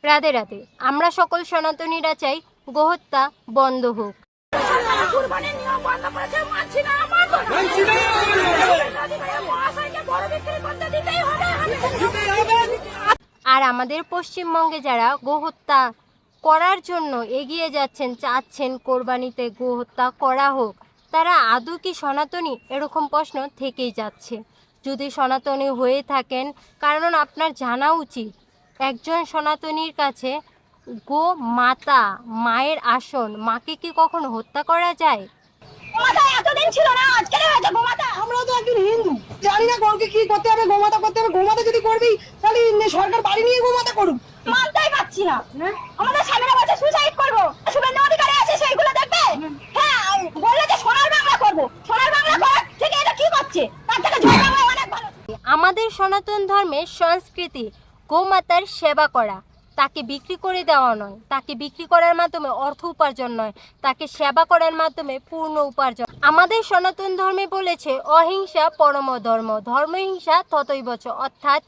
রাধে রাধে। আমরা সকল সনাতনীরা চাই গোহত্যা বন্ধ হোক। আর আমাদের পশ্চিমবঙ্গে যারা গোহত্যা করার জন্য এগিয়ে যাচ্ছেন, চাচ্ছেন কোরবানিতে গোহত্যা করা হোক, তারা আদৌ কি সনাতনী, এরকম প্রশ্ন থেকেই যাচ্ছে। যদি সনাতনী হয়ে থাকেন, কারণ আপনার জানা উচিত একজন সনাতনীর কাছে গো মাতা, মায়ের আসন, মাকে কি কখনো হত্যা করা যায়? এতদিন ছিল না, আজকে হয়েছে গোমাতা। আমরা তো একজন হিন্দু, জানি না কাউকে কি করতে হবে, গোমাতা করতে হবে। গোমাতা যদি করবি তাহলে সরকার বাড়ি নিয়ে গোমাতা করুক। মানতেই পারছি না। আমাদের স্বামীরা বলছে সুসাইড করবো, শুভেন্দু অধিকারী আছে সেইগুলো দেখবে। হ্যাঁ, বললে যে সোনার বাংলা করবো, সোনার বাংলা কর, ঠিক এটা কি করছে? তার থেকে জয় বাংলা অনেক ভালো। আমাদের সনাতন ধর্মের সংস্কৃতি গোমাতার সেবা করা, তাকে বিক্রি করে দেওয়া নয়, তাকে বিক্রি করার মাধ্যমে অর্থ উপার্জন নয়, তাকে সেবা করার মাধ্যমে পূর্ণ উপার্জন। আমাদের সনাতন ধর্মে বলেছে অহিংসা পরম ধর্ম, ধর্মহিংসা ততৈবচ। অর্থাৎ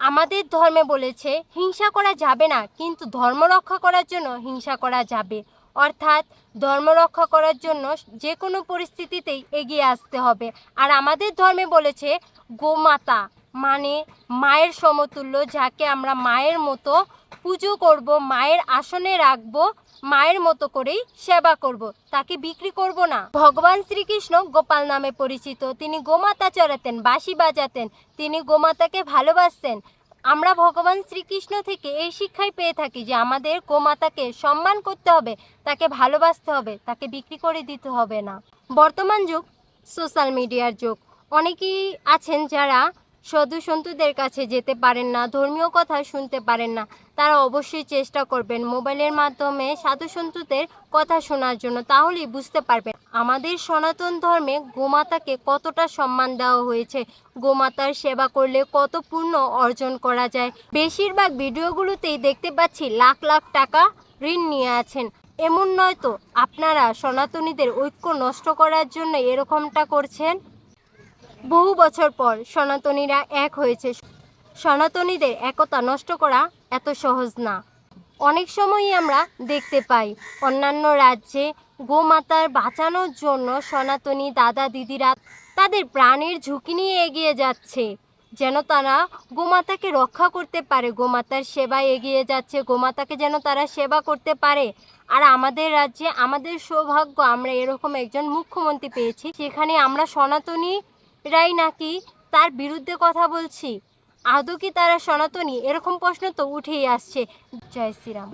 আমাদের ধর্মে বলেছে হিংসা করা যাবে না, কিন্তু ধর্ম রক্ষা করার জন্য হিংসা করা যাবে। অর্থাৎ ধর্ম রক্ষা করার জন্য যে কোনো পরিস্থিতিতেই এগিয়ে আসতে হবে। আর আমাদের ধর্মে বলেছে গোমাতা মানে মায়ের সমতুল্য, যাকে আমরা মায়ের মতো পুজো করব, মায়ের আসনে রাখবো, মায়ের মতো করেই সেবা করব, তাকে বিক্রি করব না। ভগবান শ্রীকৃষ্ণ গোপাল নামে পরিচিত, তিনি গোমাতা চড়াতেন, বাঁশি বাজাতেন, তিনি গোমাতাকে ভালোবাসতেন। আমরা ভগবান শ্রীকৃষ্ণ থেকে এই শিক্ষাই পেয়ে থাকি যে আমাদের গোমাতাকে সম্মান করতে হবে, তাকে ভালোবাসতে হবে, তাকে বিক্রি করে দিতে হবে না। বর্তমান যুগ সোশ্যাল মিডিয়ার যুগ। অনেকেই আছেন যারা সাধু সন্তুদের কাছে যেতে পারেন না, ধর্মীয় কথা শুনতে পারেন না। তারা অবশ্যই চেষ্টা করবেন মোবাইলের মাধ্যমে সাধু সন্তুদের কথা শোনার জন্য, তাহলেই বুঝতে পারবেন আমাদের সনাতন ধর্মে গোমাতাকে কতটা সম্মান দেওয়া হয়েছে, গোমাতার সেবা করলে কত পুণ্য অর্জন করা যায়। বেশিরভাগ ভিডিওগুলোতেই দেখতে পাচ্ছি লাখ লাখ টাকা ঋণ নিয়ে আছেন। এমন নয় তো আপনারা সনাতনীদের ঐক্য নষ্ট করার জন্য এরকমটা করছেন? বহু বছর পর সনাতনীরা এক হয়েছে। সনাতনীদের একতা নষ্ট করা এত সহজ না। অনেক সময়ই আমরা দেখতে পাই অন্যান্য রাজ্যে গোমাতার বাঁচানোর জন্য সনাতনী দাদা দিদিরা তাদের প্রাণের ঝুঁকি নিয়ে এগিয়ে যাচ্ছে, যেন তারা গোমাতাকে রক্ষা করতে পারে, গোমাতার সেবায় এগিয়ে যাচ্ছে, গোমাতাকে যেন তারা সেবা করতে পারে। আর আমাদের রাজ্যে আমাদের সৌভাগ্য, আমরা এরকম একজন মুখ্যমন্ত্রী পেয়েছি, সেখানে আমরা সনাতনীরাই নাকি তার বিরুদ্ধে কথা বলছি। আদৌ কি তারা সনাতনী, এরকম প্রশ্ন তো উঠেই আসছে। জয় শ্রীরাম।